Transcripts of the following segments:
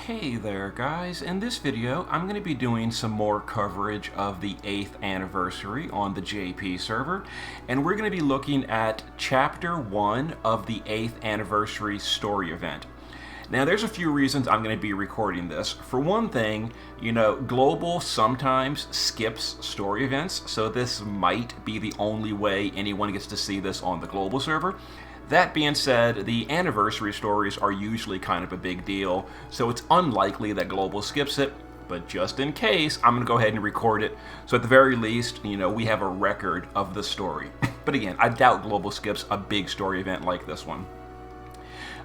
Hey there guys, in this video I'm going to be doing some more coverage of the 8th anniversary on the JP server, and we're going to be looking at Chapter 1 of the 8th anniversary story event. Now there's a few reasons I'm going to be recording this. For one thing, Global sometimes skips story events, so this might be the only way anyone gets to see this on the Global server. That being said, the anniversary stories are usually kind of a big deal, so it's unlikely that Global skips it, but just in case, I'm going to go ahead and record it, so at the very least, we have a record of the story. But again, I doubt Global skips a big story event like this one.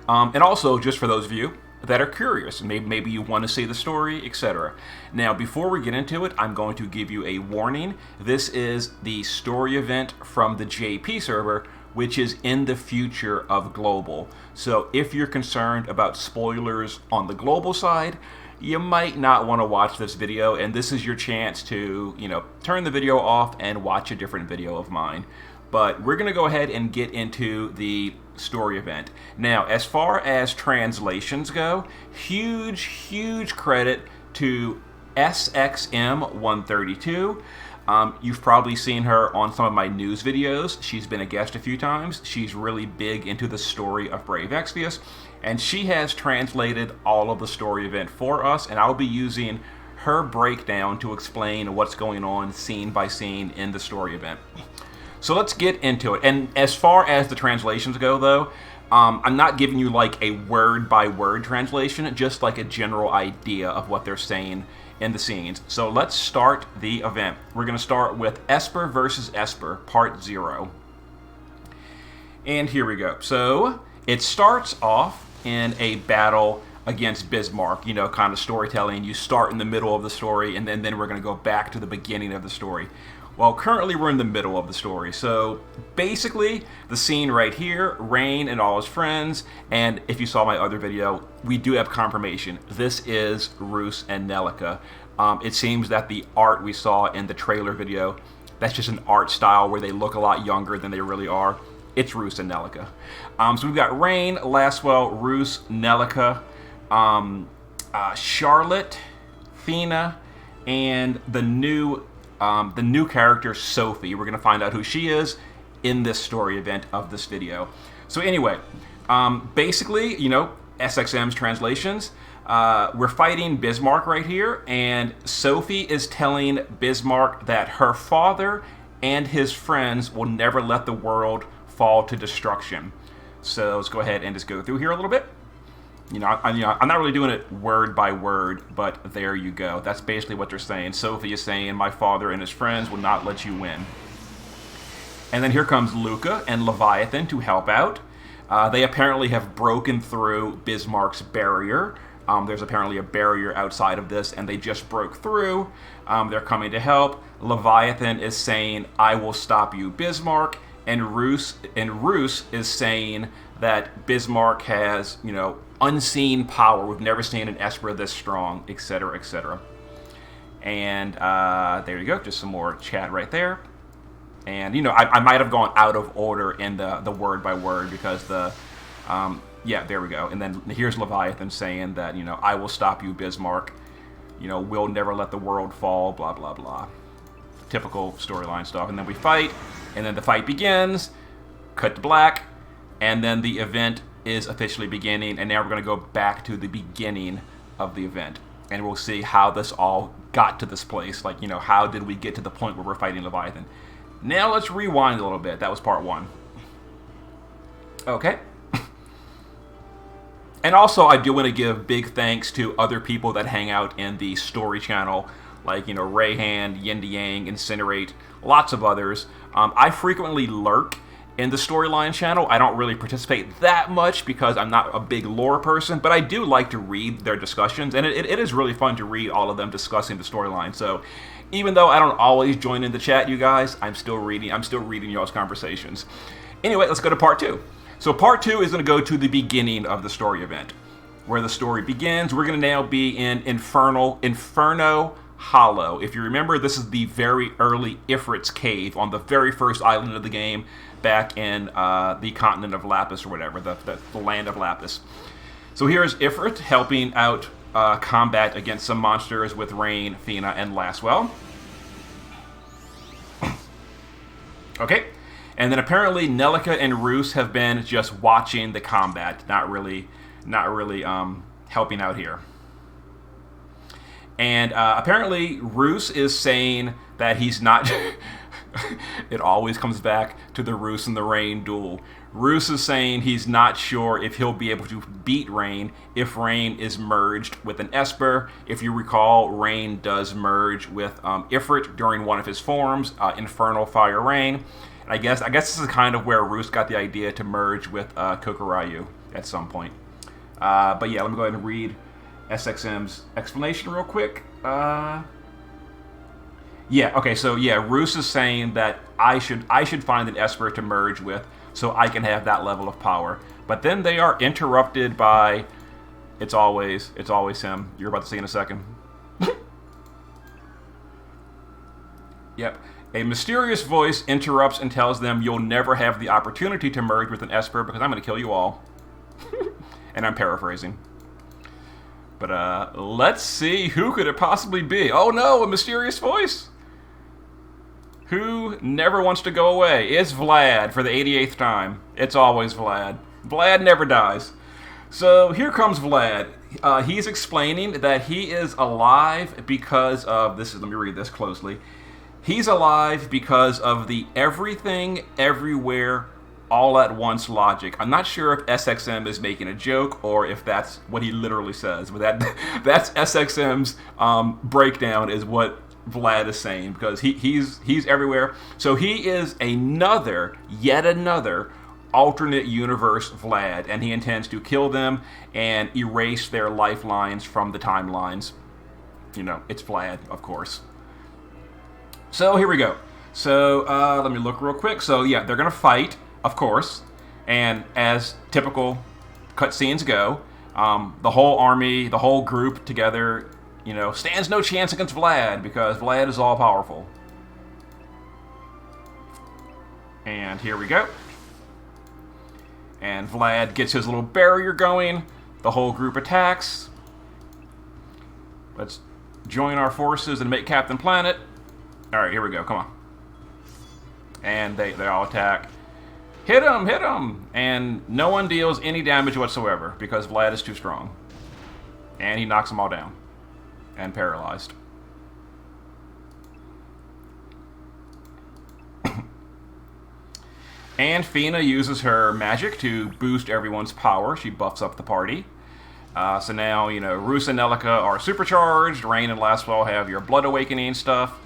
And also, just for those of you that are curious, maybe you want to see the story, etc. Now, before we get into it, I'm going to give you a warning. This is the story event from the JP server, which is in the future of Global. So if you're concerned about spoilers on the Global side, you might not want to watch this video, and this is your chance to, turn the video off and watch a different video of mine. But we're going to go ahead and get into the story event. Now, as far as translations go, huge credit to SXM132. You've probably seen her on some of my news videos. She's been a guest a few times. She's really big into the story of Brave Exvius, and she has translated all of the story event for us, and I'll be using her breakdown to explain what's going on scene by scene in the story event. So let's get into it. And as far as the translations go, though, I'm not giving you like a word-by-word translation, just like a general idea of what they're saying in the scenes. So let's start the event. We're going to start with Esper versus Esper, Part 0. And here we go. So it starts off in a battle against Bismarck, kind of storytelling. You start in the middle of the story, and then we're going to go back to the beginning of the story. Well, currently we're in the middle of the story, so basically the scene right here, Rain and all his friends, and if you saw my other video, we do have confirmation. This is Roos and Nelica. It seems that the art we saw in the trailer video, that's just an art style where they look a lot younger than they really are. It's Roos and Nelica. So we've got Rain, Laswell, Roos, Nelica, Charlotte, Fina, and the new character, Sophie. We're going to find out who she is in this story event of this video. So anyway, basically, SXM's translations, we're fighting Bismarck right here, and Sophie is telling Bismarck that her father and his friends will never let the world fall to destruction. So let's go ahead and just go through here a little bit. I'm not really doing it word by word, but there you go. That's basically what they're saying. Sophie is saying, my father and his friends will not let you win. And then here comes Luca and Leviathan to help out. They apparently have broken through Bismarck's barrier. There's apparently a barrier outside of this, and they just broke through. They're coming to help. Leviathan is saying, I will stop you, Bismarck. And Roos is saying that Bismarck has, unseen power. We've never seen an Esper this strong, etc., etc. And there you go, just some more chat right there. And I might have gone out of order in the word by word because yeah, there we go. And then here's Leviathan saying that I will stop you, Bismarck. We'll never let the world fall. Blah blah blah. Typical storyline stuff. And then we fight, and then the fight begins. Cut to black, and then the event is officially beginning, and now we're going to go back to the beginning of the event, and we'll see how this all got to this place. Like, how did we get to the point where we're fighting Leviathan? Now let's rewind a little bit. That was part 1. Okay. And also, I do want to give big thanks to other people that hang out in the story channel, like, Rayhand, Yin Yang, Incinerate, lots of others. I frequently lurk in the storyline channel. I don't really participate that much because I'm not a big lore person, but I do like to read their discussions, and it is really fun to read all of them discussing the storyline. So even though I don't always join in the chat, you guys, I'm still reading y'all's conversations. Anyway, let's go to part 2. So part 2 is going to go to the beginning of the story event, where the story begins. We're going to now be in Inferno Hollow. If you remember, this is the very early Ifrit's cave on the very first island of the game, back in the continent of Lapis or whatever, the land of Lapis. So here's Ifrit helping out combat against some monsters with Rain, Fina, and Laswell. Okay. And then apparently Nelica and Roos have been just watching the combat, not really helping out here. And apparently Roos is saying that he's not... It always comes back to the Roos and the Rain duel. Roos is saying he's not sure if he'll be able to beat Rain if Rain is merged with an Esper. If you recall, Rain does merge with Ifrit during one of his forms, Infernal Fire Rain. And I guess this is kind of where Roos got the idea to merge with Kokurayu at some point. But yeah, let me go ahead and read SXM's explanation real quick. Yeah, okay, so yeah, Roos is saying that I should find an Esper to merge with so I can have that level of power. But then they are interrupted by it's always him. You're about to see in a second. Yep. A mysterious voice interrupts and tells them you'll never have the opportunity to merge with an Esper because I'm going to kill you all. And I'm paraphrasing. But let's see, who could it possibly be? Oh no, a mysterious voice! Who never wants to go away? It's Vlad for the 88th time. It's always Vlad. Vlad never dies. So here comes Vlad. He's explaining that he is alive because of... let me read this closely. He's alive because of the everything, everywhere, all at once logic. I'm not sure if SXM is making a joke or if that's what he literally says, but that's SXM's breakdown is what Vlad is saying, because he's everywhere. So he is yet another alternate universe Vlad, and he intends to kill them and erase their lifelines from the timelines. You know, it's Vlad, of course. So here we go. So let me look real quick. So yeah, they're gonna fight, of course, and as typical cutscenes go, the whole army, the whole group together, you know, stands no chance against Vlad because Vlad is all powerful. And here we go. And Vlad gets his little barrier going. The whole group attacks. Let's join our forces and make Captain Planet. All right, here we go. Come on. And they all attack. Hit him, hit him! And no one deals any damage whatsoever because Vlad is too strong. And he knocks them all down. And paralyzed. And Fina uses her magic to boost everyone's power. She buffs up the party. So now, you know, Roos and Nelica are supercharged. Rain and Laswell have your Blood Awakening stuff.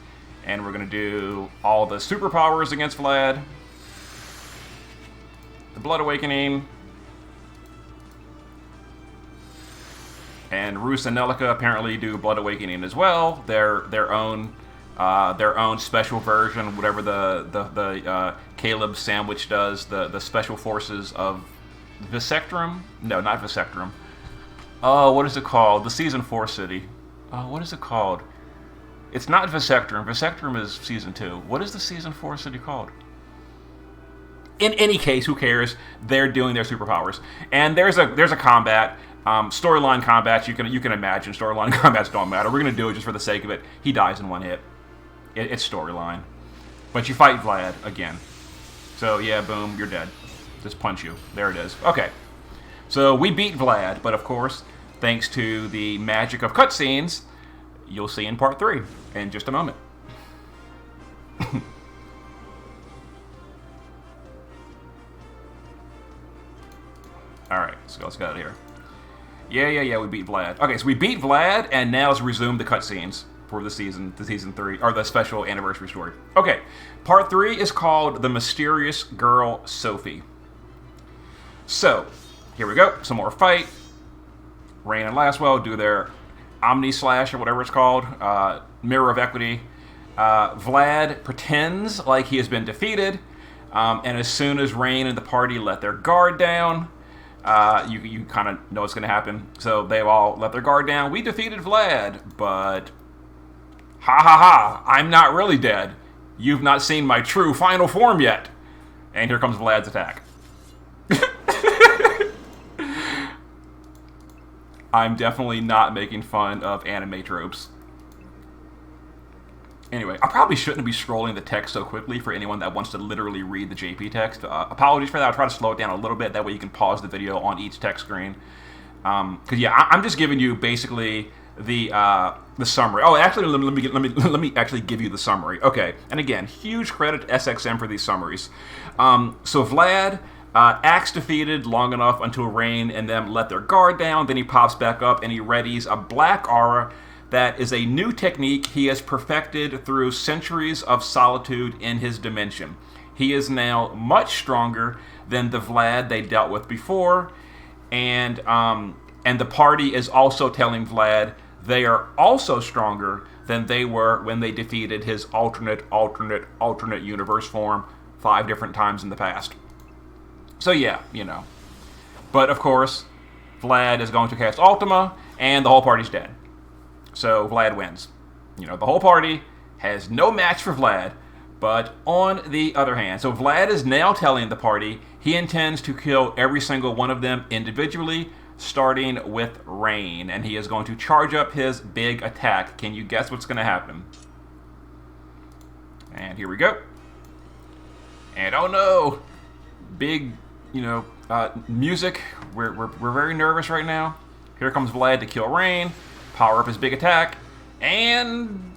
And we're going to do all the superpowers against Vlad. The Blood Awakening. And Roos and Nelica apparently do Blood Awakening as well. Their own special version, whatever the Caleb Sandwich does. The special forces of Visectrum. No, not Visectrum. Oh, what is it called? The Season 4 city. Oh, what is it called? It's not Visectrum. Visectrum is Season 2. What is the Season 4 city called? In any case, who cares? They're doing their superpowers. And there's a combat. Storyline combats, you can imagine. Storyline combats don't matter. We're going to do it just for the sake of it. He dies in one hit. It's storyline. But you fight Vlad again. So, yeah, boom, you're dead. Just punch you. There it is. Okay. So, we beat Vlad, but of course, thanks to the magic of cutscenes, you'll see in part 3 in just a moment. Alright, so let's get out of here. Yeah, we beat Vlad. Okay, so we beat Vlad, and now let's resume the cutscenes for the season 3, or the special anniversary story. Okay, part 3 is called The Mysterious Girl Sophie. So, here we go, some more fight. Rain and Laswell do their Omni-Slash, or whatever it's called, Mirror of Equity. Vlad pretends like he has been defeated, and as soon as Rain and the party let their guard down, you kind of know what's going to happen. So they've all let their guard down. We defeated Vlad, but ha ha ha, I'm not really dead. You've not seen my true final form yet. And here comes Vlad's attack. I'm definitely not making fun of anime tropes. Anyway, I probably shouldn't be scrolling the text so quickly for anyone that wants to literally read the JP text. Apologies for that. I'll try to slow it down a little bit. That way you can pause the video on each text screen. Because yeah, I'm just giving you basically the summary. Oh, actually, let me actually give you the summary. Okay, and again, huge credit to SXM for these summaries. So Vlad acts defeated long enough until Rain and them let their guard down. Then he pops back up and he readies a black aura. That is a new technique he has perfected through centuries of solitude in his dimension. He is now much stronger than the Vlad they dealt with before, and the party is also telling Vlad they are also stronger than they were when they defeated his alternate universe form 5 different times in the past. So yeah, you know. But of course, Vlad is going to cast Ultima, and the whole party's dead. So Vlad wins. You know, the whole party has no match for Vlad, but on the other hand, so Vlad is now telling the party he intends to kill every single one of them individually, starting with Rain, and he is going to charge up his big attack. Can you guess what's going to happen? And here we go. And oh no, big, music. We're very nervous right now. Here comes Vlad to kill Rain. Power up his big attack, and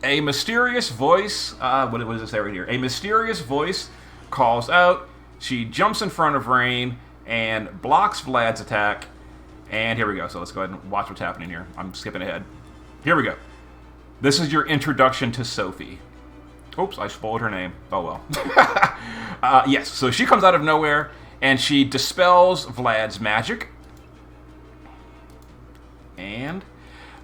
a mysterious voice, what does it say right here? A mysterious voice calls out. She jumps in front of Rain and blocks Vlad's attack, and here we go. So let's go ahead and watch what's happening here. I'm skipping ahead. Here we go. This is your introduction to Sophie. Oops, I spoiled her name. Oh well. Yes, so she comes out of nowhere, and she dispels Vlad's magic. And,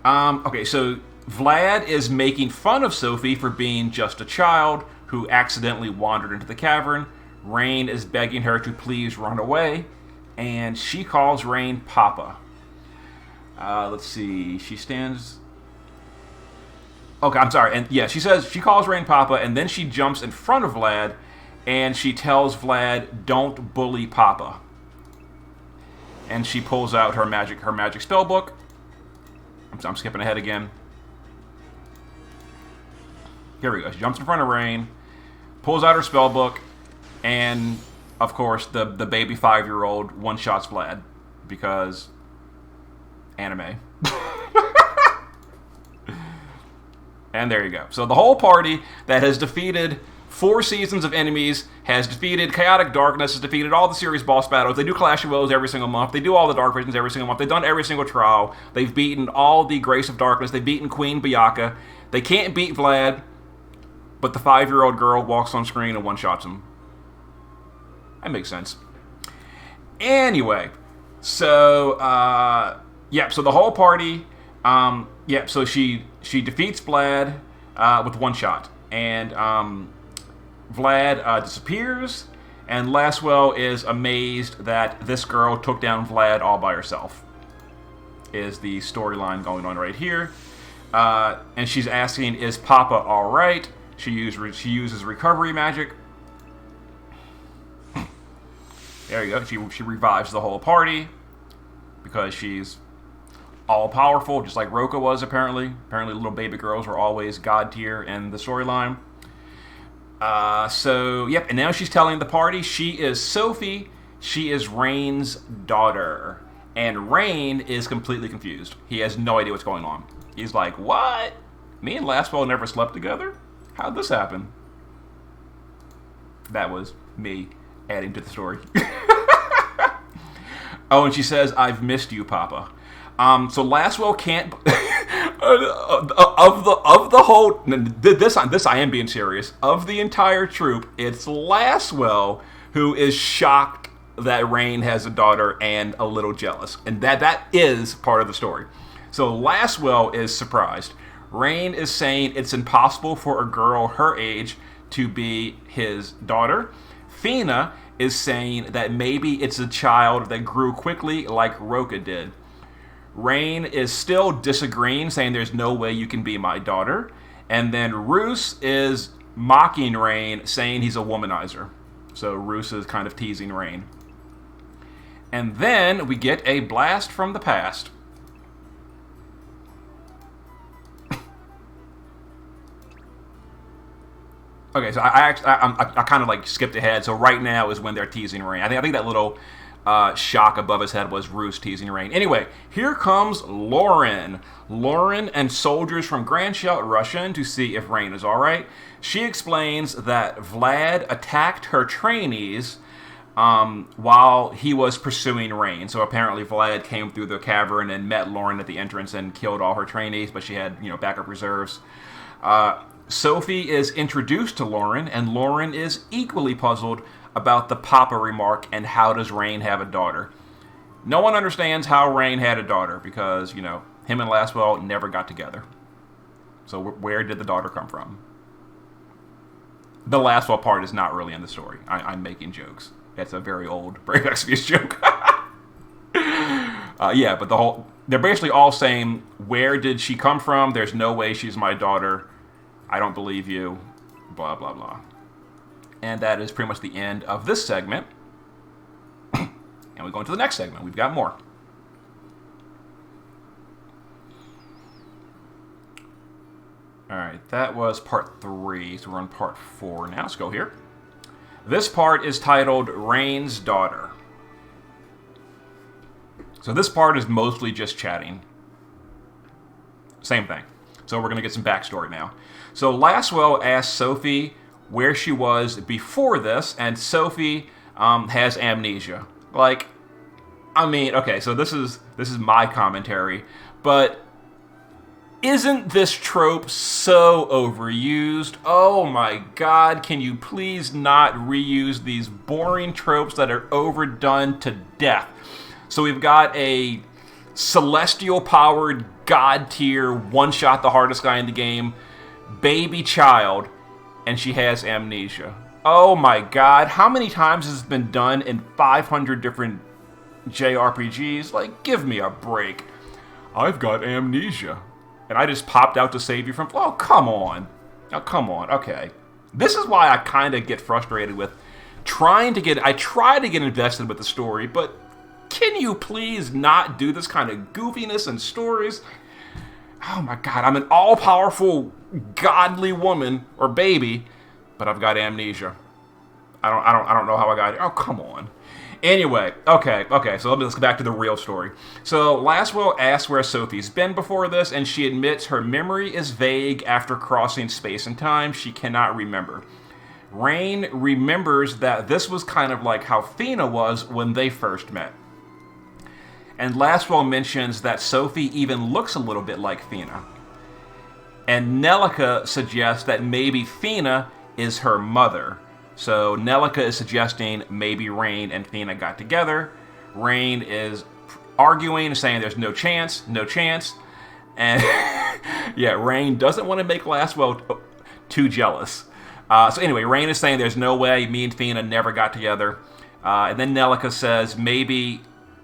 okay, so Vlad is making fun of Sophie for being just a child who accidentally wandered into the cavern. Rain is begging her to please run away, and she calls Rain Papa. Let's see, she stands... Okay, I'm sorry, and yeah, she calls Rain Papa, and then she jumps in front of Vlad, and she tells Vlad, don't bully Papa. And she pulls out her magic spell book. I'm skipping ahead again. Here we go. She jumps in front of Rain, pulls out her spell book, and of course the baby 5-year-old one-shots Vlad because anime. And there you go. So the whole party that has defeated 4 seasons of enemies, has defeated Chaotic Darkness, has defeated all the series boss battles. They do Clash of Willows every single month. They do all the Dark Visions every single month. They've done every single trial. They've beaten all the Grace of Darkness. They've beaten Queen Byakuya. They can't beat Vlad, but the 5-year-old girl walks on screen and one-shots him. That makes sense. Anyway, so, so the whole party, so she defeats Vlad with one shot. And, Vlad disappears, and Laswell is amazed that this girl took down Vlad all by herself. Is the storyline going on right here. And she's asking, is Papa alright? She uses recovery magic. There you go. She revives the whole party because she's all-powerful, just like Roka was, apparently. Apparently little baby girls were always god tier in the storyline. And now she's telling the party she is Sophie, she is Rain's daughter. And Rain is completely confused. He has no idea what's going on. He's like, what? Me and Laswell never slept together? How'd this happen? That was me adding to the story. Oh, and she says, I've missed you, Papa. So Laswell can't... of the whole... This I am being serious. Of the entire troop, it's Laswell who is shocked that Rain has a daughter and a little jealous. And that is part of the story. So Laswell is surprised. Rain is saying it's impossible for a girl her age to be his daughter. Fina is saying that maybe it's a child that grew quickly like Roka did. Rain is still disagreeing, saying there's no way you can be my daughter. And then Roos is mocking Rain, saying he's a womanizer. So Roos is kind of teasing Rain. And then we get a blast from the past. Okay, so I kind of like skipped ahead. So right now is when they're teasing Rain. I think that little shock above his head was Roos teasing Rain. Anyway, here comes Lauren. Lauren and soldiers from Grandshell rush in to see if Rain is all right. She explains that Vlad attacked her trainees while he was pursuing Rain. So apparently Vlad came through the cavern and met Lauren at the entrance and killed all her trainees, but she had, backup reserves. Sophie is introduced to Lauren, and Lauren is equally puzzled about the Papa remark and how does Rain have a daughter. No one understands how Rain had a daughter because, him and Laswell never got together. So where did the daughter come from? The Laswell part is not really in the story. I'm making jokes. That's a very old Brave Exvius joke. But they're basically all saying, where did she come from? There's no way she's my daughter. I don't believe you. Blah, blah, blah. And that is pretty much the end of this segment. And we go into the next segment. We've got more. Alright, that was part 3. So we're on part 4 now. Let's go here. This part is titled Rain's Daughter. So this part is mostly just chatting. Same thing. So we're going to get some backstory now. So Laswell asked Sophie where she was before this, and Sophie has amnesia. Okay, so this is my commentary, but isn't this trope so overused? Oh my god, can you please not reuse these boring tropes that are overdone to death? So we've got a celestial-powered, god-tier, one-shot the hardest guy in the game, baby child, and she has amnesia. Oh my god, how many times has this been done in 500 different JRPGs? Give me a break. I've got amnesia. And I just popped out to save you from... Oh, come on. Oh, come on. Okay. This is why I kind of get frustrated with I try to get invested with the story, but can you please not do this kind of goofiness in stories? Oh my god, I'm an all-powerful, godly woman, or baby, but I've got amnesia. I don't know how I got it. Oh, come on. Anyway, okay, so let's get back to the real story. So Laswell asks where Sophie's been before this, and she admits her memory is vague after crossing space and time. She cannot remember. Rain remembers that this was kind of like how Fina was when they first met. And Laswell mentions that Sophie even looks a little bit like Fina. And Nelica suggests that maybe Fina is her mother. So Nelica is suggesting maybe Rain and Fina got together. Rain is arguing, saying there's no chance. And yeah, Rain doesn't want to make Laswell too jealous. So anyway, Rain is saying there's no way me and Fina never got together. And then Nelica says maybe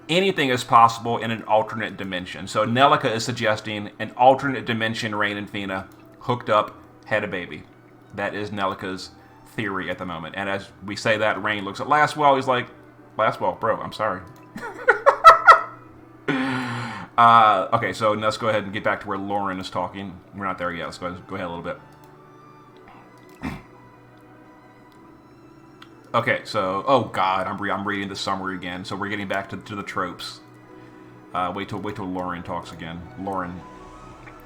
anything is possible in an alternate dimension. So Nelica is suggesting an alternate dimension Rain and Fina hooked up, had a baby. That is Nelica's theory at the moment. And as we say that, Rain looks at Laswell. He's like, Laswell, bro, I'm sorry. Okay, so let's go ahead and get back to where Lauren is talking. We're not there yet. Let's go ahead a little bit. Okay, so, oh god, I'm reading the summary again. So we're getting back to the tropes. Wait till Lauren talks again. Lauren.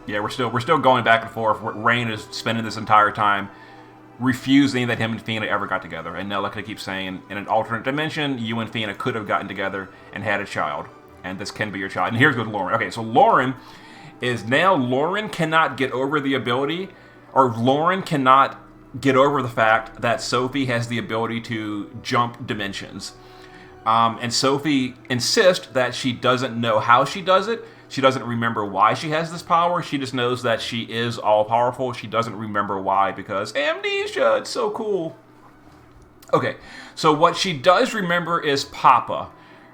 Yeah, we're still going back and forth. Rain is spending this entire time refusing that him and Fina ever got together. And Nelica keeps saying, in an alternate dimension, you and Fina could have gotten together and had a child. And this can be your child. And here's with Lauren. Okay, so Lauren cannot get over the ability, or Lauren cannot get over the fact that Sophie has the ability to jump dimensions. And Sophie insists that she doesn't know how she does it. She doesn't remember why she has this power. She just knows that she is all-powerful. She doesn't remember why because amnesia, it's so cool. Okay, so what she does remember is Papa.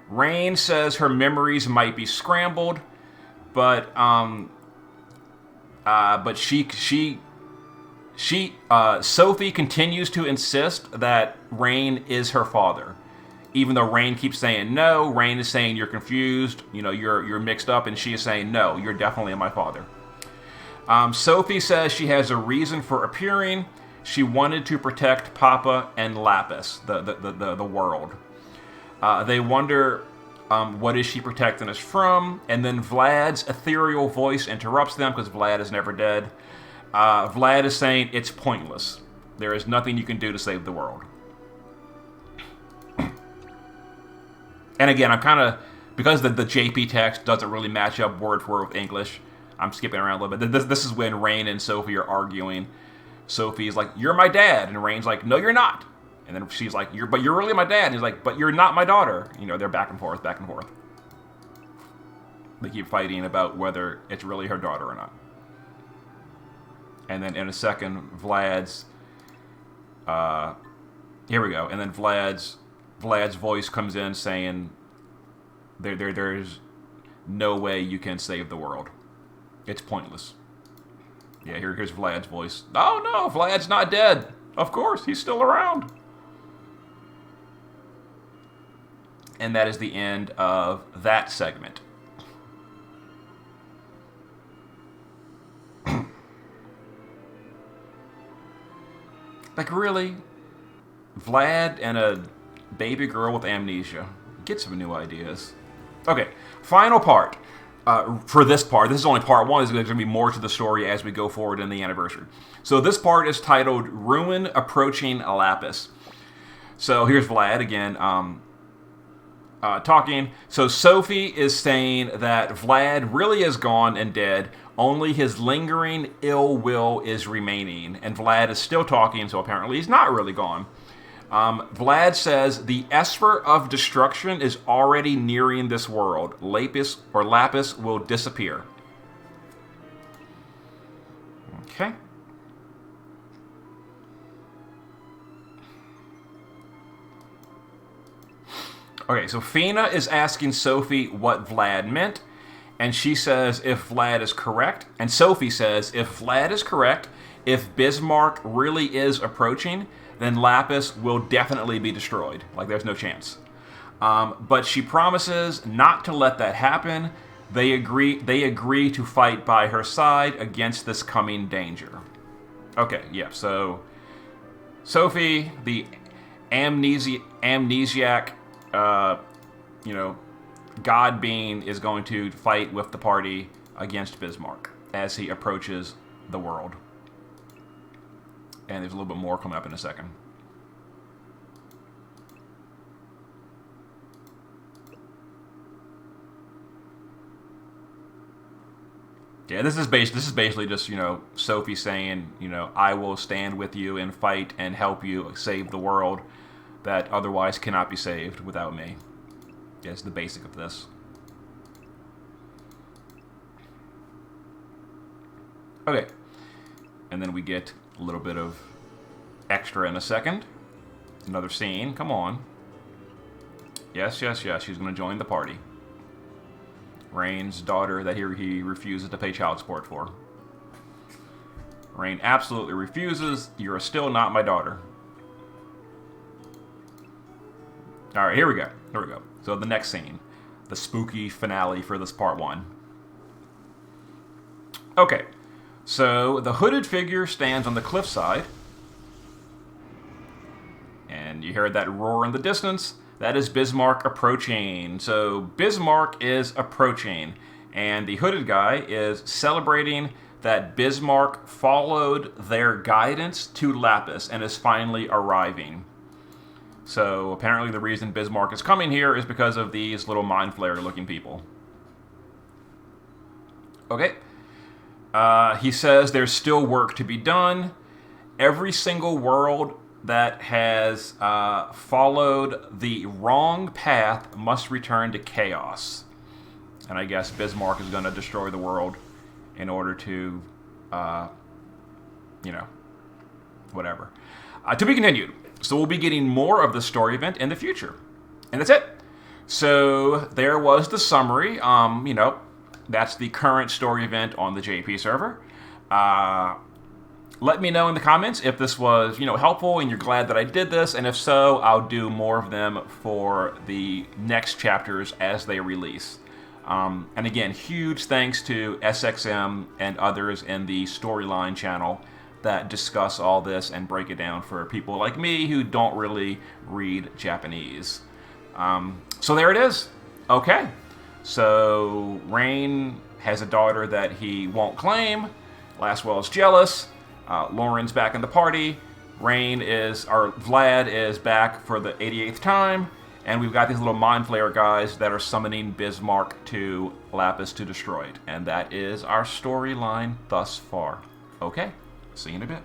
Rain says her memories might be scrambled, but Sophie continues to insist that Rain is her father. even though Rain keeps saying no, Rain is saying you're confused, you're mixed up, and she is saying no, you're definitely my father. Sophie says she has a reason for appearing. She wanted to protect Papa and Lapis, the world. They wonder, what is she protecting us from? And then Vlad's ethereal voice interrupts them, because Vlad is never dead. Vlad is saying it's pointless. There is nothing you can do to save the world. And again, I'm kind of, because the JP text doesn't really match up word for word with English, I'm skipping around a little bit. This is when Rain and Sophie are arguing. Sophie's like, you're my dad. And Rain's like, no, you're not. And then she's like, but you're really my dad. And he's like, but you're not my daughter. They're back and forth, back and forth. They keep fighting about whether it's really her daughter or not. And then in a second, Vlad's, here we go. And then Vlad's voice comes in saying, there's no way you can save the world. It's pointless. Yeah, here's Vlad's voice. Oh no, Vlad's not dead. Of course, he's still around. And that is the end of that segment. Like, really? Vlad and a baby girl with amnesia. Get some new ideas. Okay, final part. For this part, this is only part one. There's going to be more to the story as we go forward in the anniversary. So this part is titled Ruin Approaching Lapis. So here's Vlad again talking. So Sophie is saying that Vlad really is gone and dead. Only his lingering ill will is remaining. And Vlad is still talking, so apparently he's not really gone. Vlad says the Esper of Destruction is already nearing this world. Lapis will disappear. Okay. Okay, so Fina is asking Sophie what Vlad meant, and she says if Vlad is correct, and Sophie says if Vlad is correct, if Bismarck really is approaching, then Lapis will definitely be destroyed. Like, there's no chance. But she promises not to let that happen. They agree to fight by her side against this coming danger. Okay, yeah, so Sophie, the amnesiac, God being, is going to fight with the party against Bismarck as he approaches the world. And there's a little bit more coming up in a second. Yeah, this is basically just, Sophie saying, I will stand with you and fight and help you save the world that otherwise cannot be saved without me. Yeah, it's the basic of this. Okay. And then we get a little bit of extra in a second. Another scene. Come on. Yes. She's going to join the party. Rain's daughter that he refuses to pay child support for. Rain absolutely refuses. You're still not my daughter. All right, here we go. So the next scene. The spooky finale for this part one. Okay. So the hooded figure stands on the cliffside. And you hear that roar in the distance. That is Bismarck approaching. So Bismarck is approaching. And the hooded guy is celebrating that Bismarck followed their guidance to Lapis and is finally arriving. So apparently the reason Bismarck is coming here is because of these little mind flayer looking people. Okay. He says there's still work to be done. Every single world that has followed the wrong path must return to chaos. And I guess Bismarck is going to destroy the world in order to, whatever. To be continued. So we'll be getting more of the story event in the future. And that's it. So there was the summary. That's the current story event on the JP server. let me know in the comments if this was, helpful and you're glad that I did this, and if so, I'll do more of them for the next chapters as they release. And again, huge thanks to SXM and others in the Storyline channel that discuss all this and break it down for people like me who don't really read Japanese. So there it is. Okay. So Rain has a daughter that he won't claim. Laswell is jealous. Lauren's back in the party. Vlad is back for the 88th time. And we've got these little Mind Flayer guys that are summoning Bismarck to Lapis to destroy it. And that is our storyline thus far. Okay, see you in a bit.